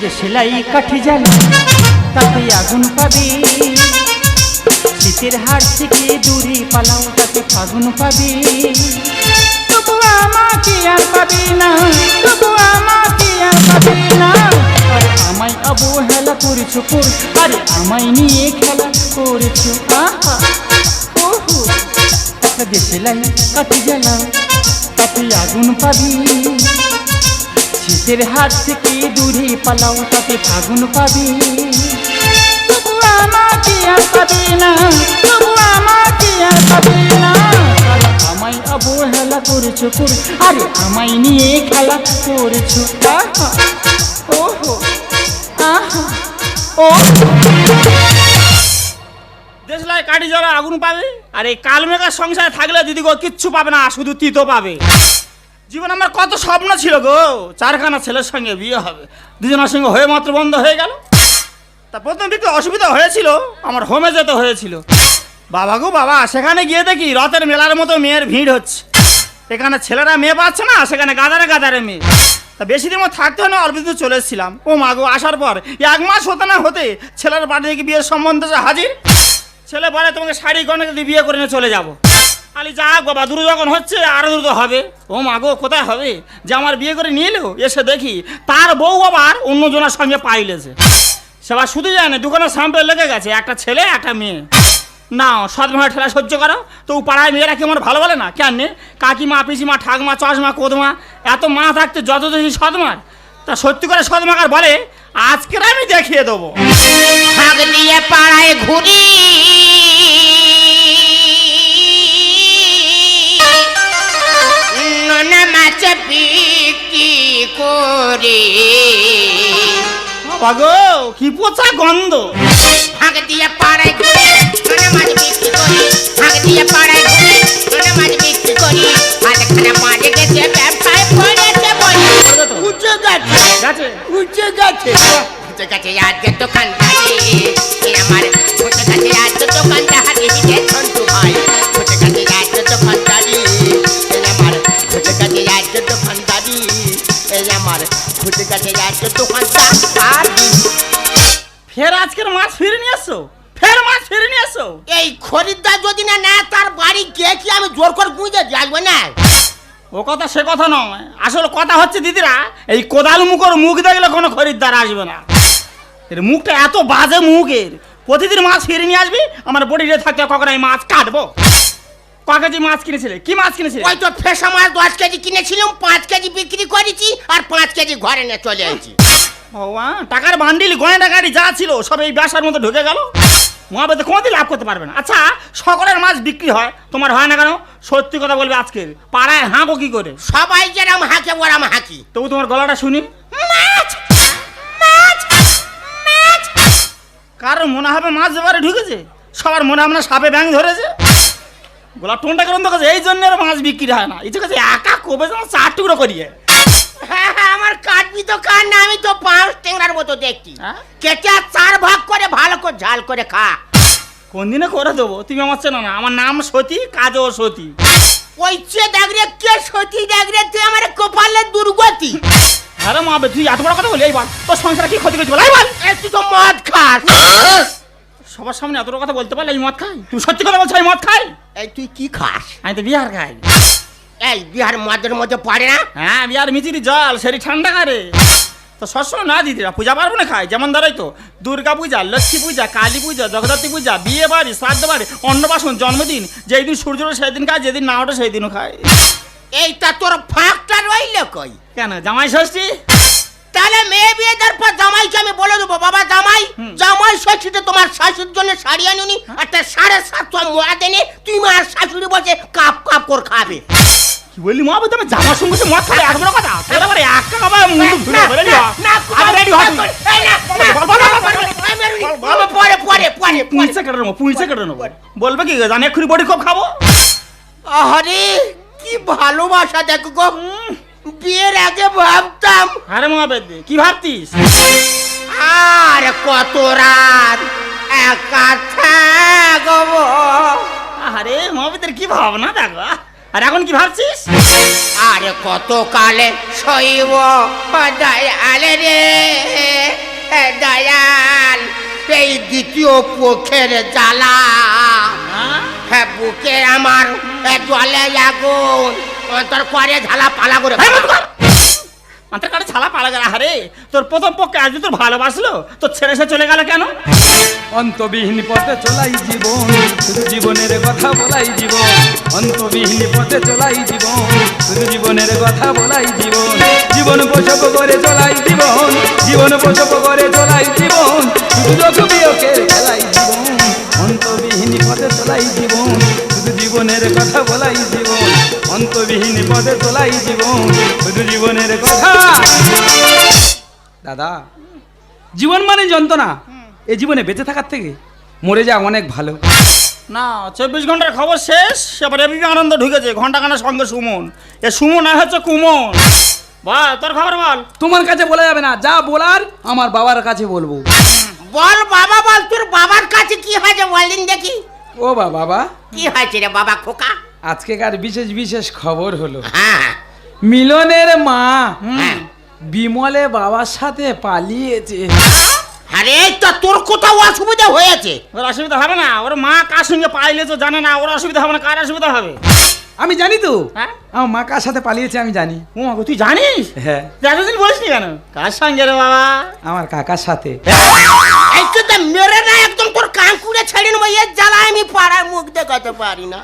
যে সেলাই কাঠি জ্বালা তাতে আগুন পাবি, শীতের হাট থেকে দূরে পালাও তাতে ফাগুন পাবি। তবু আমাকে আর পাবি না, তবু আমাকে আর পাবি না। আর আমায় অবহেলা করেছো কোর, আরে আমায় নিয়ে খেলা করেছো। আহা ওহো, একটা যে সেলাই কাঠি জ্বালা তাতে আগুন পাবি, শীতের হাত থেকে দূরে পালাও তাতে ফাগুন পাবি। তবু আমাকে আর পাবি না, তবু আমাকে আর পাবি না। আমায় অবহেলা করেছো কোর, আরে আমায় নিয়ে খেলা করেছো। আহা ওহো আহা ও দেশলাই কাঠি জ্বালা আগুন পাবে, আর এই কালমেঘার সংসারে থাকলে দিদি গো কিচ্ছু পাবে না, শুধু তিতো পাবে। জীবন আমার কত স্বপ্ন ছিল গো, চারখানা ছেলের সঙ্গে বিয়ে হবে, দুজনের সঙ্গে হয়ে মাত্র বন্ধ হয়ে গেল। তা প্রথম দিকে অসুবিধা হয়েছিল, আমার হোমে যেতে হয়েছিল। বাবা গো বাবা, সেখানে গিয়ে দেখি রথের মেলার মতো মেয়ের ভিড় হচ্ছে। এখানে ছেলেরা মেয়ে পাচ্ছে না, সেখানে গাদারে গাদারে মেয়ে। তা বেশি দিন থাকতে হয় না, অল্প দিন চলে এসেছিলাম। ও মা গো, আসার পর 1 মাস হতে না হতে ছেলের বাড়ি থেকে বিয়ের সম্বন্ধে হাজির। ছেলে বলে তোমাকে শাড়ি গয়না দিয়ে বিয়ে করে নিয়ে চলে যাবো। আলি যাক বাবা, দ্রুত যখন হচ্ছে আরো দ্রুত হবে। ও মা গো, কোথায় হবে যে আমার বিয়ে করে নিয়ে এলো, এসে দেখি তার বউ আবার অন্যজনের সঙ্গে পাইলেছে। সেবার শুধু জানে দোকানে স্যাম্পেল লেগে গেছে, একটা ছেলে একটা মেয়ে। না সদমার ঠেলা সহ্য করো, তো পাড়ায় মেয়েরা কি আমার ভালো বলে না? কেন কাকিমা পিসিমা ঠাকমা চশমা কোদমা এত মা থাকতে যত দেখি সদমার। তা সত্যি করে সদমাকার বলে আজকের আমি দেখিয়ে দেবো। ভাগ দিয়ে পাড়ায় ঘুরি, নোনা মাছ বিক্রি করি। বাবা গো, কি পচা গন্ধ। ভাগ দিয়ে পাড়ায় ঘুরি, নোনা মাছ বিক্রি করি। ভাগ দিয়ে পাড়ায় ঘুরি, নোনা মাছ বিক্রি করি। আজখানে মাঝে গেছে ব্যবসায় পড়েছে বলি। উঠে গেছে গেছে উঠে গেছে উঠে গেছে আজকে দোকানদারি। আমার উঠে গেছে আজকে দোকানদারি। সন্তু ভাই উঠে গেছে আজকে দোকানদারি। আমার উঠে গেছে আজকে দোকানদারি। আমার উঠে গেছে আজকে দোকানদারি। ফের আজকের মাছ ফিরে নিয়ে আসছো, ফের মাছ ফিরে নিয়ে আসছো। এই খরিদ্দার যদি না নেয় তার বাড়ি গিয়ে কি আমি জোর করে গুঁজে আসবো না? ও কথা সে কথা নয়, আসলে কথা হচ্ছে দিদিরা, এই কোদাল মুখের মুখ দেখলে কোনো খরিদ্দার আসবে না। এর মুখটা এত বাজে মুখের, প্রতিদিন মাছ ফিরে নিয়ে আসবি, আমার বডিতে থাকতে কখন আমি মাছ কাটবো। ক কেজি মাছ কিনেছিলে, কি মাছ কিনেছিলে? ওই তো ফেসা মাছ 10 কেজি কিনেছিলাম, 5 কেজি বিক্রি করেছি আর 5 কেজি ঘরে নিয়ে চলে এসেছি। ভগবান, টাকার বান্ডিল গয়না গাড়ি যা ছিল সব এই ব্যবসার মধ্যে ঢুকে গেল। মহাবেদে কোনোদিন লাভ করতে পারবে না। আচ্ছা, সকলের মাছ বিক্রি হয়, তোমার হয় না কেন? সত্যি কথা বলবে, আজকের পাড়ায় হাঁকো কি করে? সবাই যেরকম হাঁকে ওরম হাঁকি। তবু তোমার গলাটা শুনি। মাছ মাছ মাছ। কারণ মনে হবে মাছ এবারে ঢুকেছে, সবার মনে হবে না সাপে ব্যাং ধরেছে। গোলা টোনটা কেরম দেখেছে, এই জন্য মাছ বিক্রি হয় না। ইচ্ছে কাছে একা কবে যেন 4 টুকরো করিয়ে। হ্যাঁ হ্যাঁ, আমার কাটবি তো কাট না, আমি তো 5 টেংরার মতো দেখছি। হ্যাঁ? কেটে 4 ভাগ করে ভালো করে ঝাল করে খা। কোন দিনে করে দেবো, তুমি আমার চেনো না। আমার নাম সতী, কাজও সতী। ওই চে দেখ রে, কে সতী দেখ রে, তুই আমার কপালের দুর্গতি। আরে মা, তুই এত বড় কথা বলি, এই বল তোর সংসারে কি ক্ষতি করছি বল, এই বল। তুই তো মদ খাস। সবার সামনে এত বড় কথা বলতে পারলে এই মদ খাই? তুই সত্যি কথা বলছো, আমি মদ খাই? এই তুই কি খাস? আমি তো বিহার খাই। এই বিহার মদের মধ্যে পড়ে না? হ্যাঁ, বিহার মিচিরি জল সেরি ঠান্ডা করে। তো সবসময় না দিদিরা পূজা পার্বণে খায়, যেমন ধরাই তো দুর্গা পূজা, লক্ষ্মী পূজা, কালী পূজা, জগদ্ধাত্রী পূজা, বিয়ে বাড়ি, শ্রাদ্ধ বাড়ি, অন্নপ্রাশন, জন্মদিন, যেই দিন সূর্য ওঠে সেই দিন খায়, যেদিন না ওঠে সেই দিনও খায়। এইটা তোর ফাঁকটা রইলে কই? কেন, জামাই ষষ্ঠী? তাহলে মেয়ে বিয়ে দেওয়ার পর জামাইকে আমি বলে দেবো, বাবা জামাই, জামাই ষষ্ঠীতে তোমার শাশুড়ির জন্য শাড়ি আনুনি, একটা 750 মোয়া দেনে, তুই আর শাশুড়ি বসে কাপ কাপ করে খাবে। কি বললি মা? তুমি জামার সঙ্গে সে মদ খাবে, এত বড় কথা? তোর আবার একটা কথা মুন্ডু ধরে বলে নি। আরে রেডি হ তুই। পরে পরে পরে পুঁইছে কেটে নেবো, পুঁইছে কেটে নেবো। বলবে কি জানি এক্ষুনি বডি খুব খাবো। আরে কি ভালোবাসা দেখো গো। বিয়ের আগে ভাবতাম, আরে মহাবেদ কি ভাবতিস? আর কত রাত একা থাকবো। আরে মহাবেদের কি ভাবনা দেখো। আর এখন কি ভাবছিস? আরে কত কালে সইব দয়াল রে দয়াল, এই দ্বিতীয় পক্ষের জ্বালা। হ্যাঁ, বুকে আমার জলে আগুন, অন্তর করে ঝালা পালা করে। মাথার কাছে ছালা পালা গেল। আরে তোর প্রথম পক্ষে আজ তোর ভালোবাসলো, তোর ছেড়ে সে চলে গেল কেন? অন্তবিহীন পথে চলাই জীবন, শুধু জীবনের কথা বলাই জীবন। অন্তবিহীন পথে চলাই জীবন, শুধু জীবনের কথা বলাই জীবন। জীবন প্রসব করে চলাই জীবন, জীবন প্রসব করে চলাই জীবন, শুধু যোগ বিয়োগের খেলাই জীবন। অন্তবিহীন পথে চলাই জীবন, শুধু জীবনের কথা বলাই জীবন। অন্তবিহীন পথে চলাই জীবন, শুধু জীবনের কথা। দাদা, জীবন মানে যন্ত্রণা। এই জীবনে বেঁচে থাকার থেকে মরে যাওয়া অনেক ভালো। না, 24 ঘন্টার খবর শেষ, এবার এবিপি আনন্দ ঢুকেছে ঘন্টাখানের সঙ্গে সুমন। এ সুমন আর হচ্ছে কুমন। বল তোর খবর বল। তোমার কাছে বলা যাবে না, যা বলার আমার বাবার কাছে বলবো। বল বাবা বল, তোর বাবার কাছে কি হয়েছে বলদিন দেখি। ও বাবা, কি হয়েছে রে বাবা খোকা? আজকেকার বিশেষ বিশেষ খবর হলো, হ্যাঁ মিলনের মা হ্যাঁ। বিমলে বাবার সাথে পালিয়েছে। আরে তা তোর কোথাও অসুবিধা হয়েছে? ওর অসুবিধা হবে না, ওর মা কার সঙ্গে পাইলে তো জানে না, ওর অসুবিধা হবে না, কার অসুবিধা হবে? আমি জানি তো, হ্যাঁ? আমার মা কার সাথে পালিয়েছে আমি জানি। ও মা গো, তুই জানিস? হ্যাঁ, এতদিন বলিসনি কেন? কার সঙ্গে রে বাবা? আমার কাকার সাথে। এই তো তা মেরে না একদম তোর কান কুড়ে ছেড়ে নেবো। এর জ্বালা আমি পাড়ায় মুখ দেখাতে পারি না।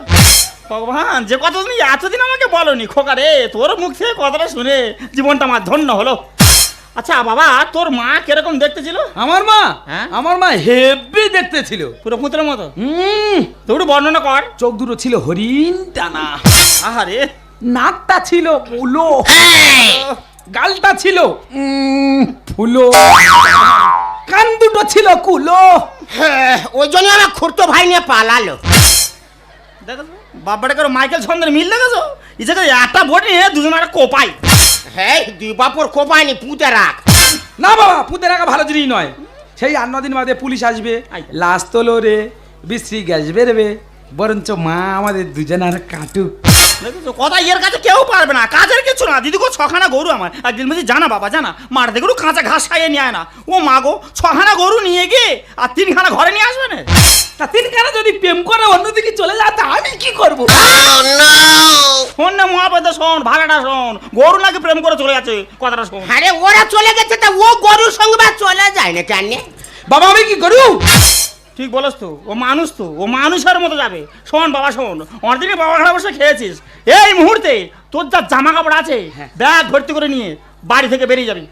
ভগবান, যে কথা তুমি এতদিন আমাকে বলনি খোকা রে, তোর মুখ থেকে কথাটা শুনে জীবনটা আমার ধন্য হলো। আচ্ছা বাবা, তোর মা কিরকম দেখতে ছিল? আমার মা, হ্যাঁ? আমার মা হেভি দেখতে ছিল, পুরো পুত্রের মতো। তো একটু বর্ণনা কর। চোখ দুটো ছিল হরিণ টানা, আহারে, নাকটা ছিল ফুলো, এই, গালটা ছিল ফুলো, কান দুটো ছিল কুলো। হ্যাঁ, ওই জন্য আমার খুঁড়তো ভাই নিয়ে পালালো। দেখো বাবাটা করে মাইকেল ছন্দের মিল দেখেছো? এই জায়গায় একটা ভোট নিয়ে দুজন একটা কোপাই। হ্যাঁ, দুই বাপর কোপায়নি, পুঁতে রাখ। না বাবা, পুঁতে রাখা ভালো জিনিস নয়। সেই 8-9 দিন বাদে পুলিশ আসবে, আই। লাশ তোলো রে, বিশ্রী গ্যাস বেরোবে, বরঞ্চ মা আমাদের দুজনের কাটুক। দেখেছো কথা, এর কাছে কেউ পারবে না, কাজের কিছু না। দিদি গো, 6খানা গরু আমার, আর দিন বলছি জানা বাবা জানা, মার দেখো কাঁচা ঘাস খাইয়ে নিয়ে আয় না। ও মা গো, 6খানা গরু নিয়ে গিয়ে আর 3খানা ঘরে নিয়ে আসবে না। তা 3খানা যদি প্রেম করে অন্যদিকে চলে যায় তা আমি কি করবো? শোন না মহাপদ, শোন ভাড়াটা শোন, গরু নাকি প্রেম করে চলে যাচ্ছে, কথাটা শোন। আরে ওরা চলে গেছে, তা ও গরুর সঙ্গে বা চলে যায় না কেন? বাবা আমি কি করবো? ঠিক বলস তো, ও মানুষ তো, ও মানুষের মতো যাবে। শোন বাবা শোন, অনেকদিনে বাবা ঘরে বসে খেয়েছিস, এই মুহূর্তে তোর যা জামা কাপড় আছে ব্যাগ ভর্তি করে নিয়ে বাড়ি থেকে বেরিয়ে যাবি।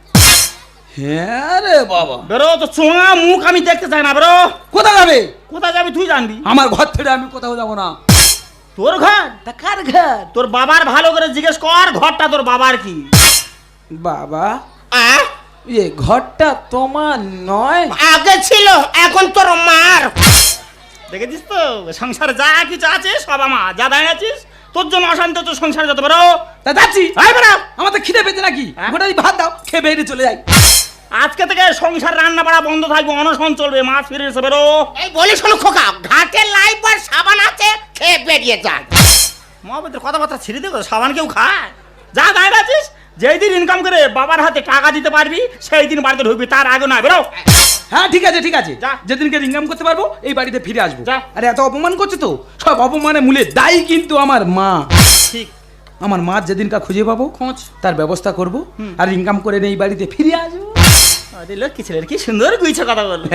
হ্যাঁ রে বাবা, বেরো, তো চোঙা মুখ আমি দেখতে চাই না, বেরো। কোথায় যাবে? কোথায় যাবি তুই জানবি। আমার ঘর থেকে আমি কোথাও যাবো না। তোর ঘর? তা কার ঘর? তোর বাবার ভালো করে জিজ্ঞেস কর, ঘরটা তোর বাবার কি? বাবা, আহ, এ ঘরটা তোমার নয়? আগে ছিল, এখন তোর মার। দেখেছিস তো, সংসারে যা কিছু আছে সব আমার, যা দাঁড়িয়েছিস তোর জন্য অশান্তি হচ্ছে সংসারে, যত বেরো। তা যাচ্ছি। এই বেরো। আমার তো খিদে পেয়েছে নাকি, হ্যাঁ? গোটা ভাত দাও, খেয়ে বেরিয়ে চলে যাই। আজকে থেকে সংসার রান্না বাড়া বন্ধ থাকবে, অনশন চলবে, মাছ ফিরে এসে বেরো। এই বলি শোনো খোকা, ঘাটে লাইফ আর সাবান আছে, খেয়ে বেরিয়ে যান। মহাপতির কথাবার্তা ছেড়ে দেবো, সাবান কেউ খায়? যা দাঁড়িয়ে আছিস, যেই দিন ইনকাম করে বাবার হাতে টাকা দিতে পারবি সেই দিন বাড়িতে ঢুকবি, তার আগে নয়, বেরো। হ্যাঁ ঠিক আছে ঠিক আছে, যা। যেদিনকে ইনকাম করতে পারবো এই বাড়িতে ফিরে আসবো। যা। আরে এত অপমান করছে তো, সব অপমানে মূলে দায়ী কিন্তু আমার মা। ঠিক, আমার মা যেদিনকা খুঁজে পাবো খোঁজ। তার ব্যবস্থা করব, আর ইনকাম করে এই বাড়িতে ফিরে আসবো। আরে লক্ষ্মী ছেলের কি সুন্দর গুইছে কথা বললো।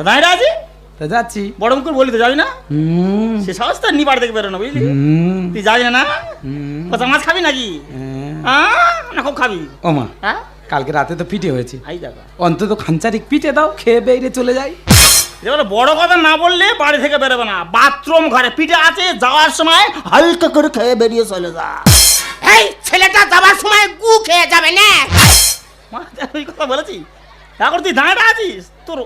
দাঁড়িয়ে আছি, তা যাচ্ছি। বড় মুখ করে বলি তো যাবি না, হুম, সে সাহস তো নি বাড়ি থেকে বেরোনো, বুঝলি? হুম, তুই যাবি না? হুম, কচা মাছ খাবি নাকি? হ্যাঁ। না খুব খাবি? ও মা, হ্যাঁ, কালকে রাতে তো পিঠে হয়েছে, আই দেখো, অন্তত খানচারিক পিঠে দাও, খেয়ে বেরিয়ে চলে যাই। এবারে বড় কথা না বললে বাড়ি থেকে বেরোবে না। বাথরুম ঘরে পিঠে আছে, যাওয়ার সময় হালকা করে খেয়ে বেরিয়ে চলে যা। এই ছেলেটা যাবার সময় গু খেয়ে যাবে না। মা, ওই কথা বলেছি, এখন তুই দাঁড়িয়ে আছিস, তোর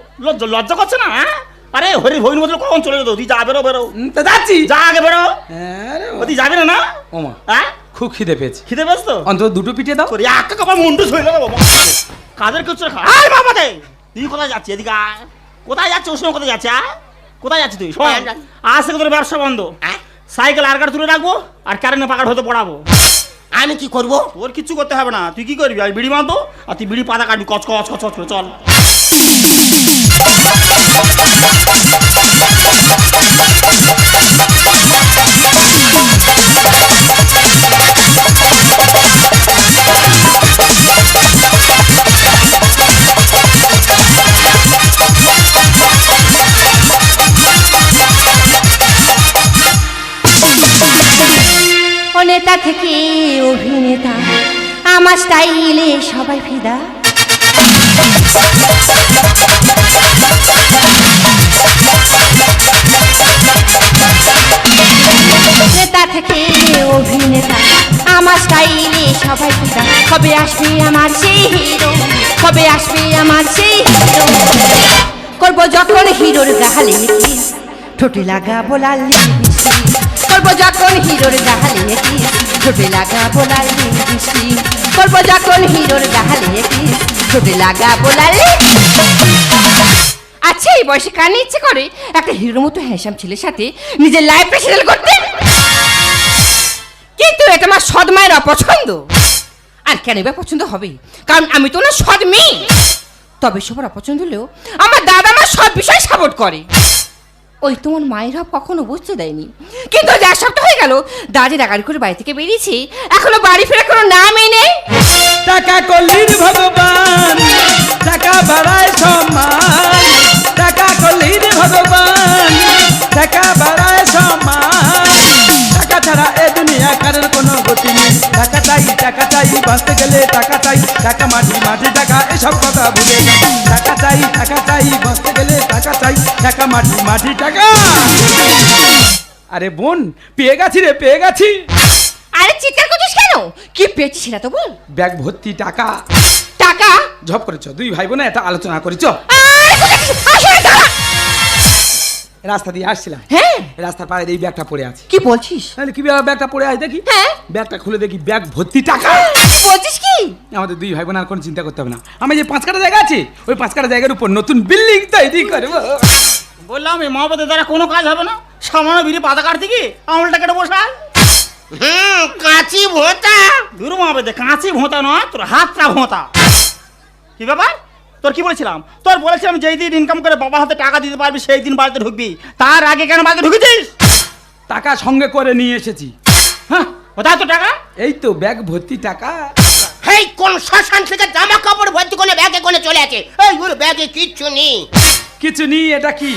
লজ্জা করছে না? হ্যাঁ, আরে হরি হরিণ মতো কখন চলে যেত, তুই যা, বেরো বেরো, তা যাচ্ছি। যা আগে বেরো। হ্যাঁ রে ও বাবা। তুই যাবি না? না ও মা, হ্যাঁ, খুব খিদে পেয়েছে, খিদে পেয়েছ তো? অন্তত দুটো পিঠে দাও। তোর একা কবার মুন্ডু ছুঁয়ে দেবো কাদের কিছু খা। আয় বাবা দে, তুই কোথায় যাচ্ছি? এদিকে আয়। কোথায় যাচ্ছে? ওর সঙ্গে কোথায় যাচ্ছে? কোথায় যাচ্ছি তুই? শোন, আজ থেকে তোর ব্যবসা বন্ধ। সাইকেল আর গাড়ি তুলে রাখবো আর কারেন্টে পাকার হতে পড়াবো। আমি কি করব? ওর কিচ্ছু করতে হবে না, তুই কি করবি? আমি বিড়ি মারবো আর তুই বিড়ি পাতা কাটবি, কচ কচ কচ কচ করে। চল নেতা থেকে অভিনেতা, আমার স্টাইলে সবাই ফিদা। নেতা থেকে অভিনেতা, আমার স্টাইলে সবাই ফিদা। কবে আসবে আমার সেই হিরো, কবে আসবে আমার সেই হিরো। করবো যখন হিরোর গালে কিস, ঠোঁটে লাগাবো লাল লিপস্টিক। করবো যখন হিরোর গালে কিস, ঠোঁটে লাগাবো লাল লিপস্টিক। করবো যখন হিরোর গালে কিস, ঠোঁটে লাগাবো লাল লিপস্টিক। আচ্ছা, এই বয়সে কানে ইচ্ছে করে একটা হিরোর মতো হ্যান্ডসাম ছেলের সাথে নিজের লাইফটা সেটেল করতে, কিন্তু এটা আমার সৎ মায়ের অপছন্দ। আর কেন বা পছন্দ হবে? কারণ আমি তো না সৎ মেয়ে। তবে সবার অপছন্দ হলেও আমার দাদা আমার সব বিষয়ে সাপোর্ট করে। ওই তোমার মায়ের ভাব কখনো বুঝতে দেয়নি, কিন্তু আজ এক সপ্তাহ হয়ে গেল দাদি ডাকারি করে বাড়ি থেকে বেরিয়েছি, এখনো বাড়ি ফেরার কোনো নামই নেই। টাকা কলির ভগবান, টাকা বাড়ায় সম্মান। টাকা কলির ভগবান, টাকা বাড়ায় সম্মান। টাকা ছাড়া এ দুনিয়া কারোর কোনো গতি নেই। টাকা চাই বাঁচতে গেলে টাকা চাই। টাকা মাটি মাটি টাকা এসব কথা ভুলে যাই। টাকা চাই বাঁচতে গেলে টাকা চাই। টাকা মাটি মাটি টাকা। আরে বোন, পেয়ে গেছি রে, পেয়ে গেছি। আরে চিৎকার করছিস কেন? কি পেয়েছিস সেটা তো বল। ব্যাগ ভর্তি টাকা। টাকা? ঝপ করেছ দুই ভাই বোনে, এটা আলোচনা করেছ। রাস্তা দিয়ে আসছিলাম, হ্যাঁ রাস্তার পাড়ে এই ব্যাগটা পড়ে আছে। কি বলছিস? তাহলে কি ব্যাগটা পড়ে আছে দেখি। হ্যাঁ ব্যাগটা খুলে দেখি ব্যাগ ভর্তি টাকা। বলছিস কি? আমাদের দুই ভাই বোন আর কোনো চিন্তা করতে হবে না। আমি যে 5 কাঠা জায়গা আছে, ওই 5 কাঠা জায়গার উপর নতুন বিল্ডিং তৈরি করবো। বললাম এই মহাপদের দ্বারা কোনো কাজ হবে না। সামান্য বিড়ি পাতা কাটতে কি আমলটা কেটে বসাল। কাঁচি ভোঁতা। দূর মহাপদে, কাঁচি ভোঁতা নয়, তোর হাতটা ভোঁতা। কি ব্যাপার? তোর কি বলেছিলাম? তোর বলেছিলাম যেই দিন ইনকাম করে বাবা হাতে টাকা দিতে পারবি সেই দিন বাড়িতে ঢুকবি। তার আগে কেন বাড়িতে ঢুকেছিস? টাকা সঙ্গে করে নিয়ে এসেছি। হ্যাঁ, কোথায় তো টাকা? এই তো ব্যাগ ভর্তি টাকা। হেই, কোন শ্মশান থেকে জামা কাপড় ভর্তি করে ব্যাগে করে চলে আছে? এই ওর ব্যাগে কিচ্ছু নেই। কিছু নেই, এটা কি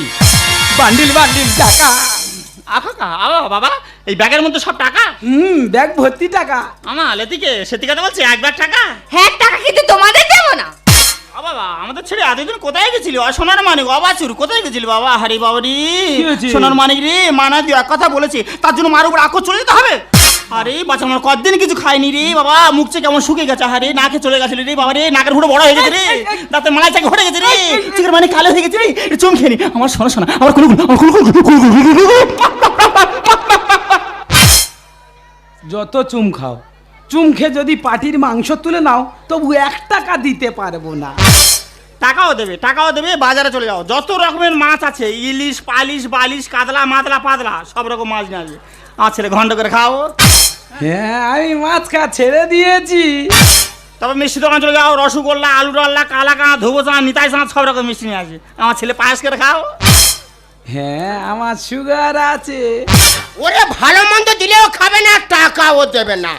বান্ডিল বান্ডিল টাকা। আকা বাবা, এই ব্যাগের মধ্যে সব টাকা? ব্যাগ ভর্তি টাকা। আমার লেতিকে সেতিকাতে বলছে 1 ব্যাগ টাকা। হ্যাঁ, টাকা কিন্তু তোমাদের দেবো না। বাবা, আমাদের ছেড়ে এতদিন কোথায় গেছিলি? সোনার মানিক অবাচুর কোথায় গেছিলি বাবা? হারি বাবা রে, কি হয়েছে? সোনার মানিক রে, মানা তুই এক কথা বলেছি তার জন্য মার উপর আকর চলে যেতে হবে? আরে বাচ্চা আমার কতদিন কিছু খাইনি রে বাবা, মুখছে কেমন শুকিয়ে গেছে। হারে নাকে চলে গেছিলি রে বাবা রে, নাকের হুড়ো বড় হয়ে গেছে রে, দাঁতে মালাই চাকে হয়ে গেছে রে, চিকের মানে কালো হয়ে গেছে রে, চুম খেয়ে নি আমার সোনা আমার কুলু যত চুম খাও, চুম খেয়ে যদি পাটির মাংস তুলে নাও তবু 1 টাকা দিতে পারবো না। টাকাও দেবে। বাজারে চলে যাও, যত রকমের মাছ আছে, ইলিশ পালিশ বালিশ কাতলা মাতলা পাতলা সব রকম মাছ নিয়ে আসবে। আমার ছেলে ঘন্টা করে খাও। হ্যাঁ, আমি মাছ খাওয়া ছেড়ে দিয়েছি। তবে মিষ্টি দোকান চলে যাও, রসগোল্লা আলু ডাল্লা কালাকাঁ ধুবো চাঁ নিতাই চাঁ সব রকম মিষ্টি নিয়ে আসবে। আমার ছেলে পায়েস করে খাও। হ্যাঁ, আমার সুগার আছে। ওরে ভালো মন্দ দিলেও খাবে না, টাকাও দেবে না।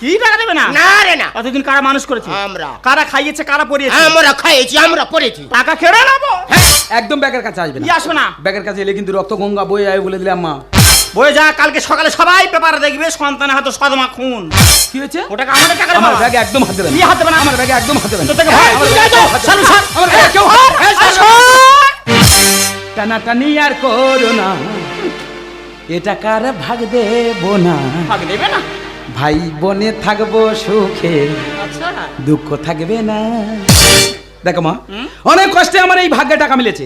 কি টাকা দেবে না? না রে না। এতদিন কারা মানুষ করেছে? আমরা। কারা খাইয়েছে, কারা পরিয়েছে? আমরা খাইয়েছি, আমরা পড়েছি। টাকা কেড়ে নেবো? একদম ব্যাগের কাছে আসবে না। কি আসো না? ব্যাগের কাছে এলে কিন্তু রক্ত গঙ্গা বয়ে যাবে বলে দিলাম মা। বয়ে যা, কালকে সকালে সবাই পেপারে দেখবে সন্তানের হাতে সদমা খুন। কি হয়েছে? ওটাকে আমাদের টাকা আমার ব্যাগে একদম হাত দেবেন। কি হাত দেবে না? আমার ব্যাগে একদম হাত দেবেন। তোর থেকে ভাই, আমার তুই ব্যাগে যা তো, হাত দেবেন। শালু ছাড়। আমার ব্যাগে কেউ হাত- এই শালু। টানাটানি আর করো না, এ টাকার ভাগ দেবো না। ভাগ দেবে না? ভাই বোনে থাকবো সুখে, আচ্ছা, দুঃখ থাকবে না। দেখো মা, অনেক কষ্টে আমার এই ভাগ্যে টাকা মিলেছে।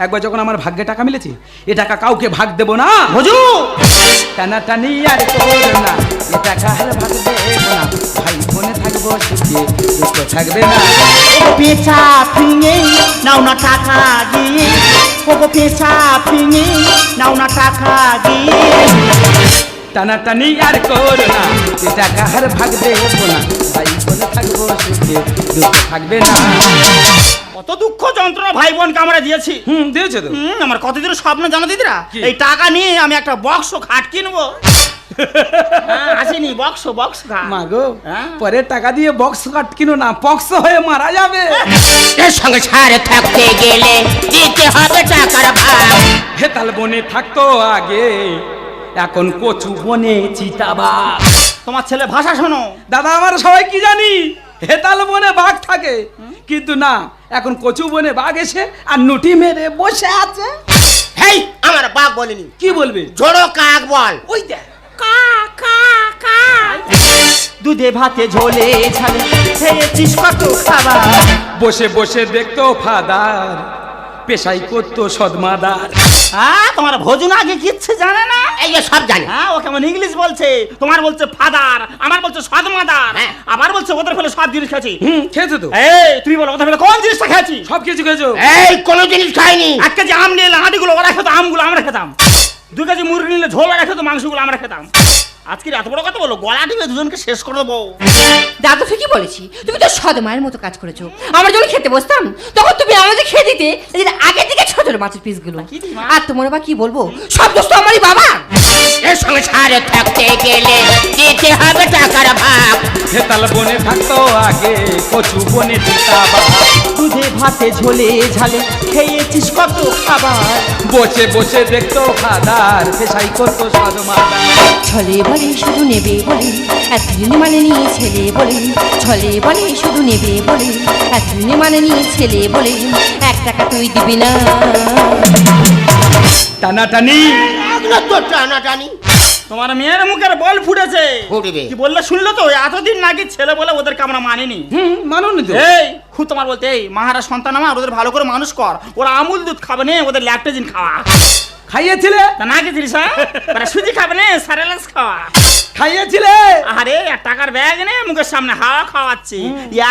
একবার যখন আমার ভাগ্যে টাকা মিলেছে, এ টাকা কাউকে ভাগ দেবো না। হুজুর টানাটানি আর করো না, এ টাকার ভাগ দেবো না। ভাই বোনে থাকবো থাকবো সুখে, দুঃখ থাকবে না। ও পেঁচা ফিঙে নাও না টাকা দিয়ে, ও পেঁচা ফিঙে নাও না টাকা দিয়ে। টানাটানি আর করো না, এ টাকা আর ভাগ দেবো না, ভাই বোনে থাকবো সুখে, দুঃখ থাকবে না। কত দুঃখ যন্ত্রণা ভাই বোনকে আমরা দিয়েছি। দিয়েছে তো। আমার কতদিন স্বপ্ন জানো দিদিরা, কি? এই টাকা নিয়ে আমি একটা বক্স খাট কিনবো। আসেনি বক্স বক্স খাট। মা গো, হ্যাঁ? পরে টাকা দিয়ে বক্স কাট কিনো না, পক্স হয়ে মারা যাবে। এর সংসারে থাকতে গেলে দিতে হবে টাকার ভাগ। হেতাল বনে থাকতো আগে, এখন কচু বনে চিতাবা। তোমার ছেলে ভাষা শোনো। দাদা আমার সবাই কি জানি হেতাল বনে বাঘ থাকে, কিন্তু না, এখন কচু বনে বাঘ এসে আর নুটি মেরে বসে আছে। হেই, আমার বাপ বলেনি, কি বলবে? জোড়ো কাক বল। ওই দেখ, দুধে ভাতে ঝোলে ঝালে খেয়েছিস কত খাবার। বসে বসে দেখতো ফাদার, পেশাই করতো সদমাদার। হ্যাঁ, তোমার ভোজন আগে কিচ্ছু জানে না। এই যে সব জানে। হ্যাঁ, ও কেমন ইংলিশ বলছে, তোমার বলছে ফাদার, আমার বলছে সদমাদার, হ্যাঁ। আবার বলছে ওদের ফেলে সব জিনিস খেয়েছি। খেয়েছো তো? এই তুমি বলো ওদের ফেলে কোন জিনিসটা খেয়েছি? সব কিছু খেয়েছো? এই কোনো জিনিস খাইনি। 1 কেজি আম নিলে হাঁটিগুলো ওরা খেতো, আমগুলো আমরা খেতাম। 2 কেজি মুরগি নিলে ঝোল ওরা খেতো, মাংসগুলো আমরা খেতাম। আজকে এত বড় কথা বলো, গলা টিপে দুজনকে শেষ করে দেবো। দাদু ঠিকই বলেছি, তুমি তো সদমায়ের মতো কাজ করেছো। আমরা যখন খেতে বসতাম তখন তুমি আমাদের খেয়ে দিতে এদের আগে থেকে ছোট ছোট মাছের পিসগুলো। কি দিমা? আর তোমার বা কি বলবো, সব দোষ তো আমারই বাবা। এর সংসারে থাকতে গেলে দিতে হবে টাকার ভাগ। হেতাল বনে থাকতো আগে, কচু বনে চিতাবা। দুধে ভাতে ঝোলে ঝালে খেয়েছিস কত খাবার। বসে বসে দেখতো ফাদার, পেশাই করতো সদমাদার। ছলে বলে শুধু নেবে বলে এতদিন মানে নিয়ে ছেলে বলে, ছলে বলে শুধু নেবে বলে এতদিন মানে নিয়ে ছেলে বলে, 1 টাকা তুই দিবি না। টানাটানি এগুলো তো টানাটানি। তোমার মেয়ের মুখের বল ফুটেছে। ফুটবে। কি বললে শুনলে তো, এতদিন নাকি ছেলে বলে ওদেরকে আমরা মানিনি। মানুন তো। এই খুব তোমার বলতে, এই মাহারা সন্তান আমার, ওদের ভালো করে মানুষ কর। ওরা আমুল দুধ খাবে না, ওদের ল্যাকটোজেন খাওয়া। খাইয়েছিলে? তা না খেয়েছিলিস? হ্যাঁ, ওরা সুজি খাবে না, সারেলাক্স খাওয়া। খাইয়েছিলে? আরে 1 টাকার ব্যাগ নে মুখের সামনে হাওয়া খাওয়াচ্ছি,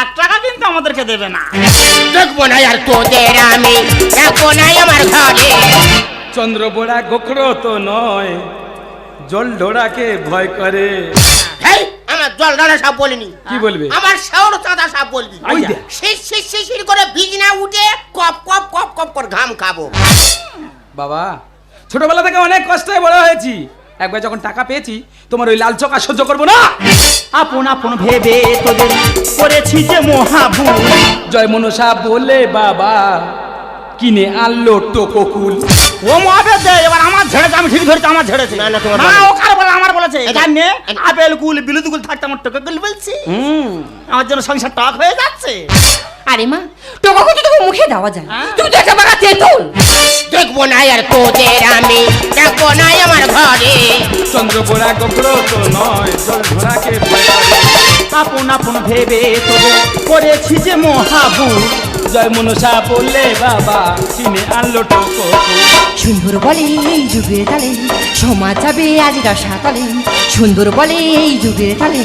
1 টাকা কিন্তু আমাদেরকে দেবে না। দেখবো না আর তোদের আমি, দেখবো না আমার ঘরে। চন্দ্রবোড়া গোখরো তো নয়, জল ডোরাকে ভয় করে। হেই, আমার জল ঢালা সব বলিনি। কি বলবে? আমার শাওর চাঁদা সব বলবি। ওই দেখ। শিশির করে বিজনা উঠে কপ কপ কপ কপ করে ঘাম খাবো। বাবা, ছোটবেলা থেকে অনেক কষ্টে বড় হয়েছি, একবার যখন টাকা পেয়েছি তোমার ওই লাল চোখ আর সহ্য করবো না। আপন আপন ভেবে তোদের করেছি যে মহাভুল। জয় মনসা বলে বাবা কিনে আনলো টোকোকুল। ও মহাবেদ দে, এবার আমার ঝেড়েছে, আমি ঠিক ধরেছি, আমার ঝেড়েছে। না, না, তোমার না, বলেনি। ও কার বলে, আমার বলেছে। এই যে, জানে এই যে। আপেল কুল বিলুদ কুল থাকতে আমার টোকে কুল বলছি। আমার জন্য সংসার টক হয়ে যাচ্ছে। আরে মা, টোকা তো তোকে মুখে দেওয়া যায়, হ্যাঁ? তুমি তো একটা বাগা তেঁতুল। দেখবো না আর তোদের আমি, দেখবো না আমার ঘরে। চন্দ্রবোড়া গোখরো তো নয়, জল ডোরাকে ভয় করে। আপন আপন ভেবে তোদের করেছি যে মহাভুল। জয় মনসা বললে বাবা কিনে আনলো টোকোকুল। সুন্দর বলে এই যুগের তালে সমাজ যাবে আজ রসাতলে, সুন্দর বলে এই যুগের তালে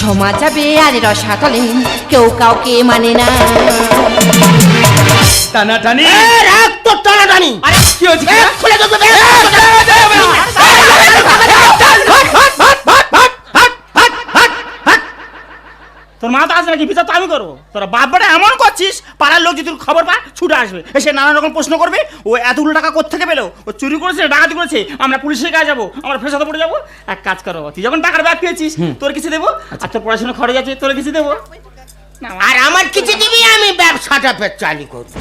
সমাজ যাবে আজ রসাতলে, কেউ কাউকে মানে না। টানাটানি রাখ তোর টানাটানি। আরে কি হচ্ছে? খুলে দেবো বে। তোর মা তো আসবে নাকি, বিচার তো আমি করবো। তোরা বাপটা এমন করছিস, পাড়ার লোক যদি তোর খবর পায় ছুটে আসবে, এসে নানা রকম প্রশ্ন করবে। ও এতগুলো টাকা কোত্থেকে পেলো, ও চুরি করেছে, ডাকাতি করেছে, আমরা পুলিশের কাছে যাবো, আমরা ফেসাতে পড়ে যাবো। এক কাজ করো, তুই যখন টাকার ব্যাগ পেয়েছিস তোর কিছু দেবো, আর তোর পড়াশোনা খরচ আছে তোর কিছু দেবো। আর আমার কিছু দিবি, আমি ব্যবসাটা ফের চালু করবো।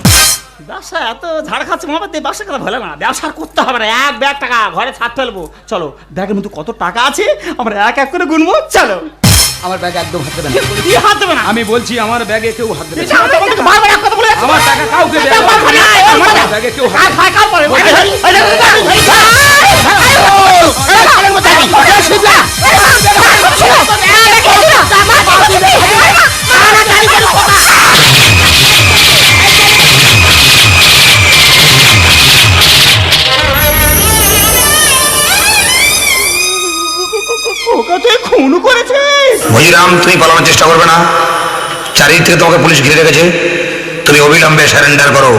ব্যবসা এত ঝাড় খাচ্ছে মহাবাদ, ব্যবসা কথা ভালো না, ব্যবসা আর করতে হবে না। 1 ব্যাগ টাকা ঘরে ছাদ ফেলবো, চলো ব্যাগের মধ্যে কত টাকা আছে আমরা এক এক করে গুনবো, চলো। আমার ব্যাগে একদম হাত দেবে না। কি হাত দেবে না? আমি বলছি আমার ব্যাগে কেউ হাত দেবে না। আমার তোমাকে বারবার এক কথা বলে যাচ্ছি। আমার টাকা কাউকে দেবে না। বারবার না, আমার ব্যাগে কেউ হাত কার দেবে না। খায় কার পরে? ওকে তুই খুন করেছিস? ভজিরাম বলেছিলাম তুমি পালানোর চেষ্টা করবে না, চারিদিক থেকে তোমাকে পুলিশ ঘিরে রেখেছে, তুমি অবিলম্বে সারেন্ডার করো।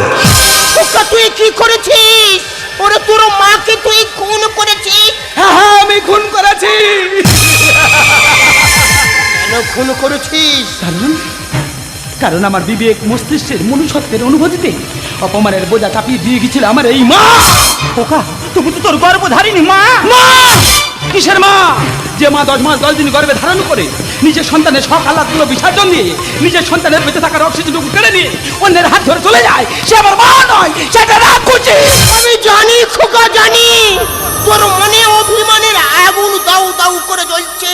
খোকা তুই কি করেছিস? ওরে তোর মাকে তুই খুন করেছিস? হ্যাঁ হ্যাঁ আমি খুন করেছি। কেন খুন করেছিস? কারণ আমার বিবেক মস্তিষ্কের মনুষ্যত্বের অনুভূতিতে অপমানের বোঝা চাপিয়ে দিয়ে গেছিল আমার এই মা। খোকা তুমি তো তোর গর্ভধারিণী মা। মা কিসের মা? যে মা 10 মাস 10 দিন গর্ভে ধারণ করে নিজের সন্তানের শখ আহ্লাদগুলো বিসর্জন দিয়ে নিজের সন্তানের বেঁচে থাকার অক্সিজেনটুকু কেড়ে নিয়ে অন্যের হাত ধরে চলে যায়, সে আমার মা নয়, সেটা রাগ করছে। আমি জানি খোকা, জানি তোর মনে অভিমানের আগুন দাউ দাউ করে জ্বলছে,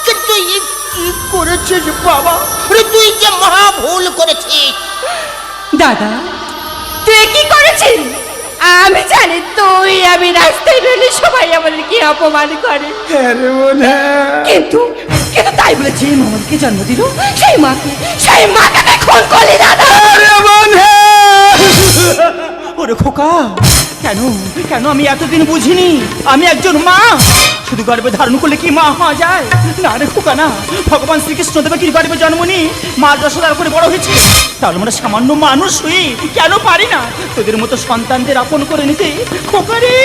কিন্তু এই কি করেছিস বাবা? ওরে তুই যে মহা ভুল করেছিস। দাদা তুই কি করেছিস? আমি জানি তুই আমি রাস্তায় রইলে সবাই আমাদের কি অপমান করে, কিন্তু কিন্তু তাই বলে যে মামাকে জন্ম দিল সেই মাকে তুই খুন করলি দাদা। ওরে খোকা কেন কেন আমি এতদিন বুঝিনি আমি একজন মা শুধু গর্ভে ধারণ করলে কি মা হওয়া যায়? না রে খোকা না, ভগবান শ্রীকৃষ্ণ দেবকীর গর্ভে জন্ম নিয়ে মা যশোদার করে বড় হয়েছে, তাহলে আমরা সামান্য মানুষ হই কেন পারি না তোদের মতো সন্তানদের আপন করে নিতে? খোকা রে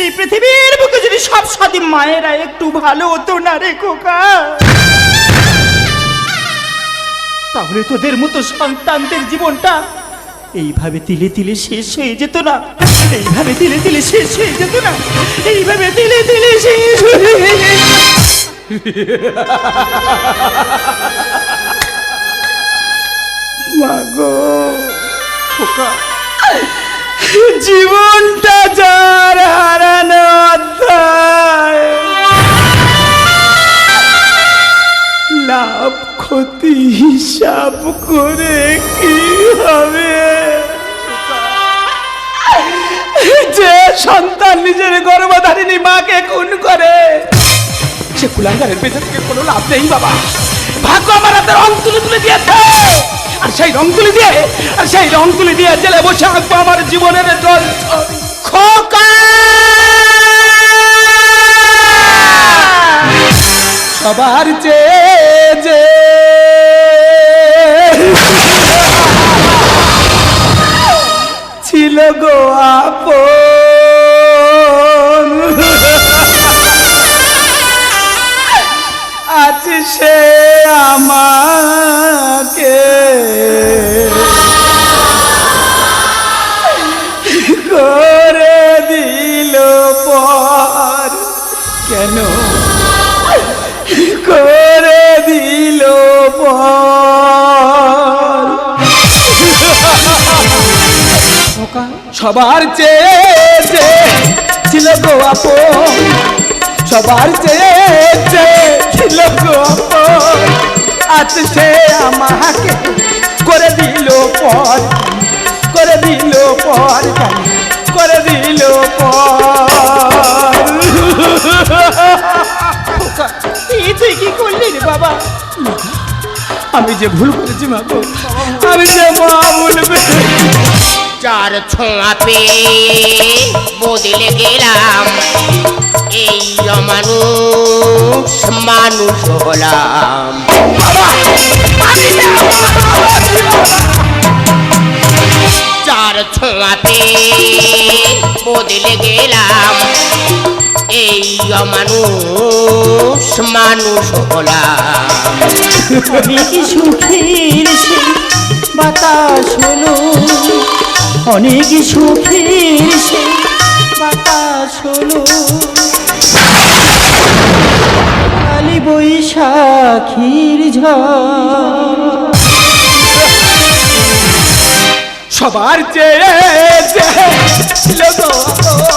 এই পৃথিবীর বুকে যদি সব স্বাধীন মায়েরা একটু ভালো হতো না রে খোকা, তাহলে তোদের মতো সন্তানদের জীবনটা এইভাবে তিলে তিলে শেষ হয়ে যেত না, এইভাবে তিলে তিলে শেষ হয়ে যেত না, এইভাবে তিলে তিলে শেষ হয়ে মাগো খোকা, জীবনটা যার হারানো অধ্যায়, লাভ ক্ষতি হিসাব করে কি হবে? যে সন্তান নিজের গর্ভধারিণী মাকে খুন করে সে কুলাঙ্গারের বেঁচে থেকে কোনো লাভ নেই বাবা। ভাগ্য আমার হাতে রং তুলে তুলে দিয়েছে, আর সেই রং তুলি দিয়ে জেলে বসে আঁকবো আমার জীবনের জল। খোকা সবার চেয়ে যে ছিল গো আপন, আজ সে আমাকে করে দিল পর। কেন করে দিল পর? সবার চেয়ে যে ছিল গো আপন, সবার চেয়ে যে ছিল গো আপন, আজ সে আমাকে করে দিল পর, করে দিল পর, করে দিল পর। তুই কি করলি রে বাবা? আমি যে ভুল করেছি মা গো, আমি যে মা বলবে। চার ছোঁয়া পেয়ে বদলে গেলাম, এই অমানুষ মানুষ হলাম। চার ছোঁয়া পেয়ে বদলে গেলাম, এই অমানুষ মানুষ হলাম। অনেক সুখের সে বাতাস হলো, অনেক সুখের সে বাতাস হলো, কালী বৈশাখীর ঝড়। সবার চেয়ে ছিল গো আপন,